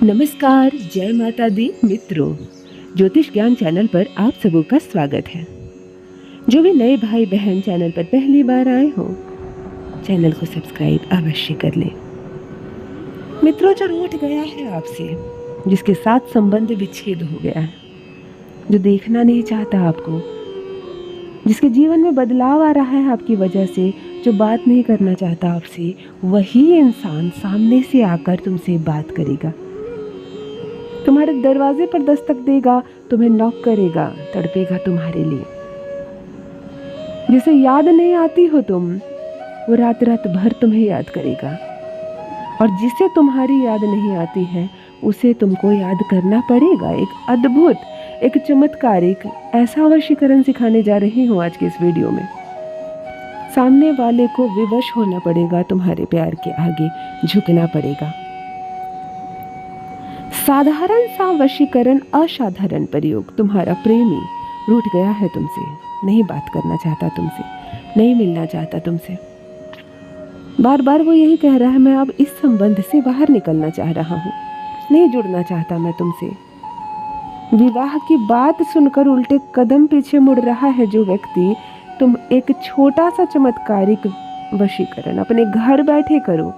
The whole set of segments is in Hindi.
नमस्कार, जय माता दी मित्रों। ज्योतिष ज्ञान चैनल पर आप सबों का स्वागत है। जो भी नए भाई बहन चैनल पर पहली बार आए हो, चैनल को सब्सक्राइब अवश्य कर ले। मित्रों, जो रूठ गया है आपसे, जिसके साथ संबंध विच्छेद हो गया है, जो देखना नहीं चाहता आपको, जिसके जीवन में बदलाव आ रहा है आपकी वजह से, जो बात नहीं करना चाहता आपसे, वही इंसान सामने से आकर तुमसे बात करेगा, तुम्हारे दरवाजे पर दस्तक देगा, तुम्हें नॉक करेगा, तड़पेगा तुम्हारे लिए। जिसे याद नहीं आती हो तुम, वो रात रात भर तुम्हें याद करेगा, और जिसे तुम्हारी याद नहीं आती है उसे तुमको याद करना पड़ेगा। एक अद्भुत, एक चमत्कारिक ऐसा वशीकरण सिखाने जा रही हूँ आज के इस वीडियो में। सामने वाले को विवश होना पड़ेगा, तुम्हारे प्यार के आगे झुकना पड़ेगा। साधारण सा वशीकरण, असाधारण प्रयोग। तुम्हारा प्रेमी रूठ गया है तुमसे, नहीं बात करना चाहता तुमसे, नहीं मिलना चाहता तुमसे, बार बार वो यही कह रहा है, मैं अब इस संबंध से बाहर निकलना चाह रहा हूँ, नहीं जुड़ना चाहता मैं तुमसे। विवाह की बात सुनकर उल्टे कदम पीछे मुड़ रहा है जो व्यक्ति, तुम एक छोटा सा चमत्कारिक वशीकरण अपने घर बैठे करो,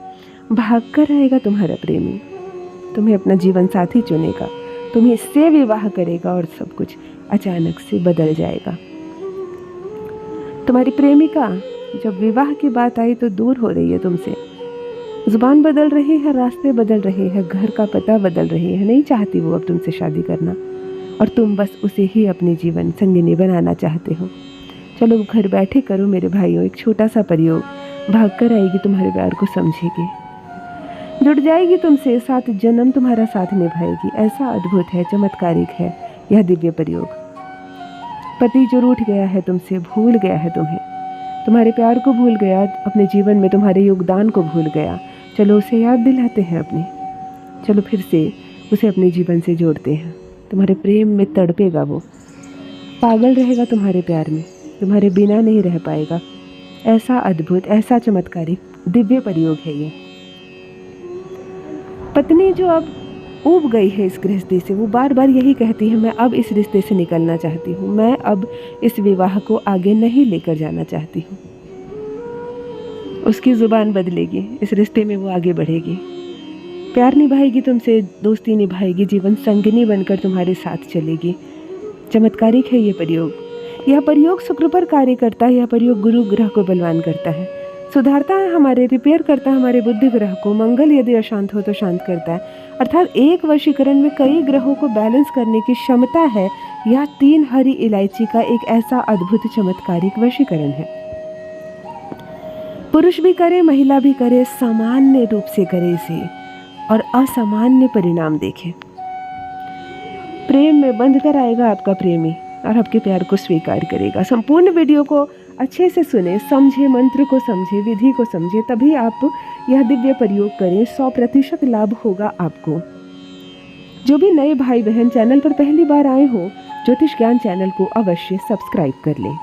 भाग कर आएगा तुम्हारा प्रेमी, तुम्हें अपना जीवन साथी चुनेगा, तुम्हें इससे विवाह करेगा और सब कुछ अचानक से बदल जाएगा। तुम्हारी प्रेमिका जब विवाह की बात आई तो दूर हो रही है तुमसे, जुबान बदल रही है, रास्ते बदल रहे हैं, घर का पता बदल रही है, नहीं चाहती वो अब तुमसे शादी करना, और तुम बस उसे ही अपने जीवन संगिनी बनाना चाहते हो। चलो घर बैठे करो मेरे भाइयों, एक छोटा सा प्रयोग, भाग कर आएगी, तुम्हारे प्यार को समझेगी, जुड़ जाएगी तुमसे, 7 जन्म तुम्हारा साथ निभाएगी। ऐसा अद्भुत है, चमत्कारिक है यह दिव्य प्रयोग। पति जो रूठ गया है तुमसे, भूल गया है तुम्हें, तुम्हारे प्यार को भूल गया, अपने जीवन में तुम्हारे योगदान को भूल गया, चलो उसे याद दिलाते हैं अपने, चलो फिर से उसे अपने जीवन से जोड़ते हैं। तुम्हारे प्रेम में तड़पेगा वो, पागल रहेगा तुम्हारे प्यार में, तुम्हारे बिना नहीं रह पाएगा। ऐसा अद्भुत, ऐसा चमत्कारिक दिव्य प्रयोग है ये। पत्नी जो अब ऊब गई है इस गृहस्थी से, वो बार बार यही कहती है, मैं अब इस रिश्ते से निकलना चाहती हूँ, मैं अब इस विवाह को आगे नहीं लेकर जाना चाहती हूँ। उसकी जुबान बदलेगी, इस रिश्ते में वो आगे बढ़ेगी, प्यार निभाएगी तुमसे, दोस्ती निभाएगी, जीवन संगिनी बनकर तुम्हारे साथ चलेगी। चमत्कारिक है ये प्रयोग। यह प्रयोग शुक्र पर कार्य करता है, यह प्रयोग गुरु ग्रह को बलवान करता है, सुधारता है हमारे, रिपेयर करता है हमारे बुद्धि ग्रह को। मंगल यदि अशांत हो तो शांत करता है, अर्थात एक वशीकरण में कई ग्रहों को बैलेंस करने की क्षमता है। यह 3 हरी इलायची का एक ऐसा अद्भुत चमत्कारिक वशीकरण है। पुरुष भी करे, महिला भी करे, सामान्य रूप से करे इसे और असामान्य परिणाम देखे। प्रेम में बंध कर आएगा आपका प्रेमी और आपके प्यार को स्वीकार करेगा। संपूर्ण वीडियो को अच्छे से सुने, समझे, मंत्र को समझे, विधि को समझे, तभी आप यह दिव्य प्रयोग करें। 100% लाभ होगा आपको। जो भी नए भाई बहन चैनल पर पहली बार आए हो, ज्योतिष ज्ञान चैनल को अवश्य सब्सक्राइब कर लें।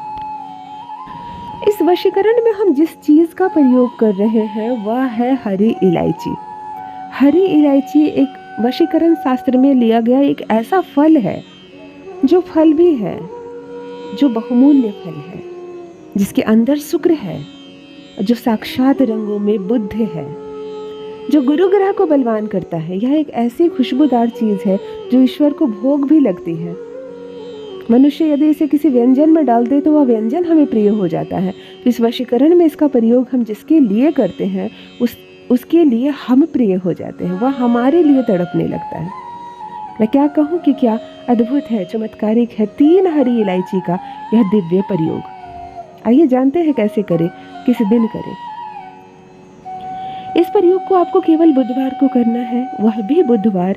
इस वशीकरण में हम जिस चीज का प्रयोग कर रहे हैं वह है हरी इलायची। हरी इलायची एक वशीकरण शास्त्र में लिया गया एक ऐसा फल है, जो फल भी है, जो बहुमूल्य फल है, जिसके अंदर शुक्र है, जो साक्षात रंगों में बुद्ध है, जो गुरु ग्रह को बलवान करता है। यह एक ऐसी खुशबूदार चीज है जो ईश्वर को भोग भी लगती है। मनुष्य यदि इसे किसी व्यंजन में डाल दे तो वह व्यंजन हमें प्रिय हो जाता है। इस वशीकरण में इसका प्रयोग हम जिसके लिए करते हैं उसके लिए हम प्रिय हो जाते हैं, वह हमारे लिए तड़पने लगता है। मैं क्या कहूँ कि क्या अद्भुत है, चमत्कारिक है 3 हरी इलायची का यह दिव्य प्रयोग। आइए जानते हैं कैसे करें, किस दिन करें। इस प्रयोग को आपको केवल बुधवार को करना है, वह भी बुधवार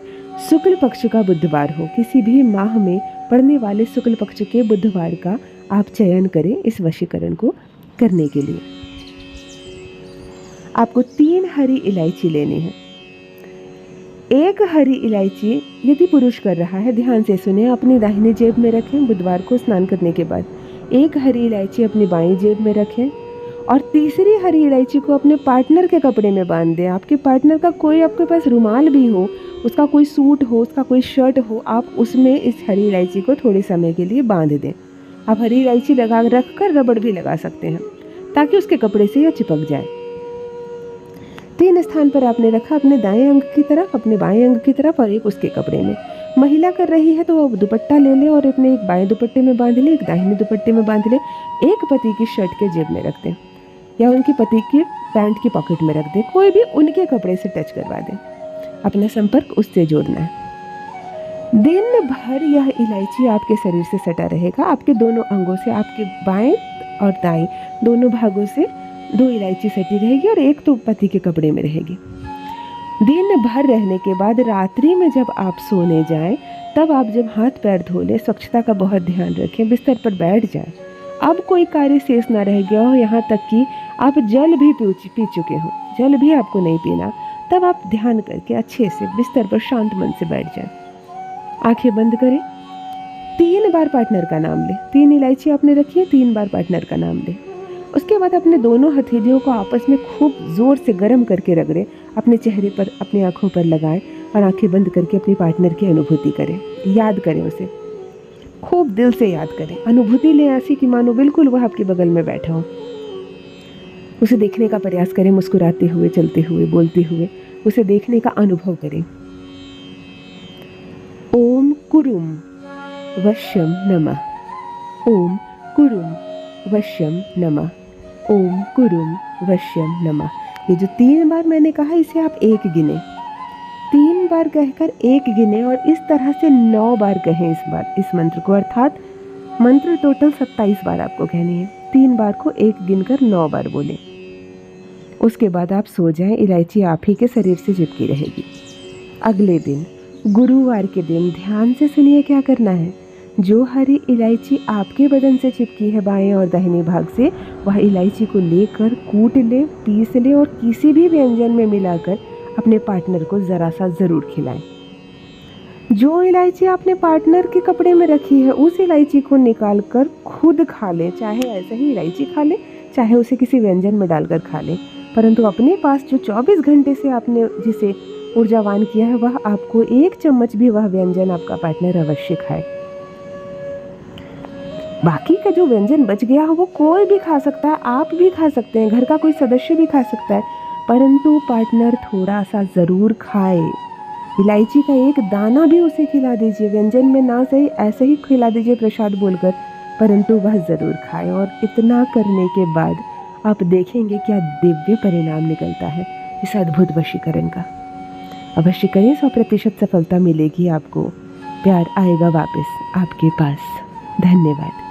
शुक्ल पक्ष का बुधवार हो। किसी भी माह में पड़ने वाले शुक्ल पक्ष के बुधवार का आप चयन करें इस वशीकरण को करने के लिए। आपको 3 हरी इलायची लेनी है। एक हरी इलायची यदि पुरुष कर रहा है, ध्यान से सुने, अपनी दाहिनी जेब में रखें बुधवार को स्नान करने के बाद। एक हरी इलायची अपनी बाईं जेब में रखें और तीसरी हरी इलायची को अपने पार्टनर के कपड़े में बांध दें। आपके पार्टनर का कोई आपके पास रुमाल भी हो, उसका कोई सूट हो, उसका कोई शर्ट हो, आप उसमें इस हरी इलायची को थोड़े समय के लिए बांध दें। आप हरी इलायची लगा रख कर रबड़ भी लगा सकते हैं ताकि उसके कपड़े से यह चिपक जाए। 3 स्थान पर आपने रखा, अपने दाएं अंग की तरफ, अपने बाएं अंग की तरफ और एक उसके कपड़े में। महिला कर रही है तो वो दुपट्टा ले ले और अपने एक बाएं दुपट्टे में बांध ले, एक दाहिने दुपट्टे में बांध ले, एक पति की शर्ट के जेब में रख दें या उनके पति की पैंट की पॉकेट में रख दें, कोई भी उनके कपड़े से टच करवा दें। अपना संपर्क उससे जोड़ना है। दिन भर यह इलायची आपके शरीर से सटा रहेगा। आपके दोनों अंगों से, आपके बाएं और दाएं दोनों भागों से 2 इलायची सटी रहेगी और एक तो पति के कपड़े में रहेगी। दिन भर रहने के बाद रात्रि में जब आप सोने जाएं, तब आप जब हाथ पैर धो लें, स्वच्छता का बहुत ध्यान रखें, बिस्तर पर बैठ जाएं। अब कोई कार्य शेष ना रह गया हो, यहाँ तक कि आप जल भी पी चुके हो, जल भी आपको नहीं पीना, तब आप ध्यान करके अच्छे से बिस्तर पर शांत मन से बैठ जाएं। आंखें बंद करें, 3 बार पार्टनर का नाम लें। 3 इलायची आपने रखी है, 3 बार पार्टनर का नाम लें। उसके बाद अपने दोनों हथेलियों को आपस में खूब ज़ोर से गर्म करके रगड़ें, अपने चेहरे पर, अपनी आँखों पर लगाएं और आंखें बंद करके अपने पार्टनर की अनुभूति करें, याद करें उसे, खूब दिल से याद करें। अनुभूति लें ऐसी कि मानो बिल्कुल वह आपके बगल में बैठा हो। उसे देखने का प्रयास करें, मुस्कुराते हुए, चलते हुए, बोलते हुए उसे देखने का अनुभव करें। ओम कुरुम वश्यम नमः, ओम कुरुम वश्यम नमः, ओम कुरुम वश्यम नमः। ये जो 3 बार मैंने कहा, इसे आप 1 गिने, 3 बार कहकर 1 गिने और इस तरह से 9 बार कहें इस मंत्र को, अर्थात मंत्र टोटल 27 बार आपको कहनी है। 3 बार को 1 गिनकर 9 बार बोलें। उसके बाद आप सो जाएं, इलायची आप ही के शरीर से चिपकी रहेगी। अगले दिन, गुरुवार के दिन, ध्यान से सुनिए क्या करना है। जो हरी इलायची आपके बदन से चिपकी है बाएं और दाहिने भाग से, वह इलायची को लेकर कूट ले, पीस ले और किसी भी व्यंजन में मिलाकर अपने पार्टनर को ज़रा सा ज़रूर खिलाएं। जो इलायची आपने पार्टनर के कपड़े में रखी है, उस इलायची को निकाल कर खुद खा लें, चाहे ऐसे ही इलायची खा लें, चाहे उसे किसी व्यंजन में डालकर खा लें, परंतु अपने पास जो 24 घंटे से आपने जिसे ऊर्जावान किया है, वह आपको 1 चम्मच भी वह व्यंजन आपका पार्टनर अवश्य खाए। बाकी का जो व्यंजन बच गया हो वो कोई भी खा सकता है, आप भी खा सकते हैं, घर का कोई सदस्य भी खा सकता है, परंतु पार्टनर थोड़ा सा ज़रूर खाए। इलायची का 1 दाना भी उसे खिला दीजिए, व्यंजन में ना सही ऐसे ही खिला दीजिए प्रसाद बोलकर, परंतु वह ज़रूर खाए। और इतना करने के बाद आप देखेंगे क्या दिव्य परिणाम निकलता है इस अद्भुत वशीकरण का। अवश्य करें, 100% सफलता मिलेगी आपको, प्यार आएगा वापस आपके पास। धन्यवाद।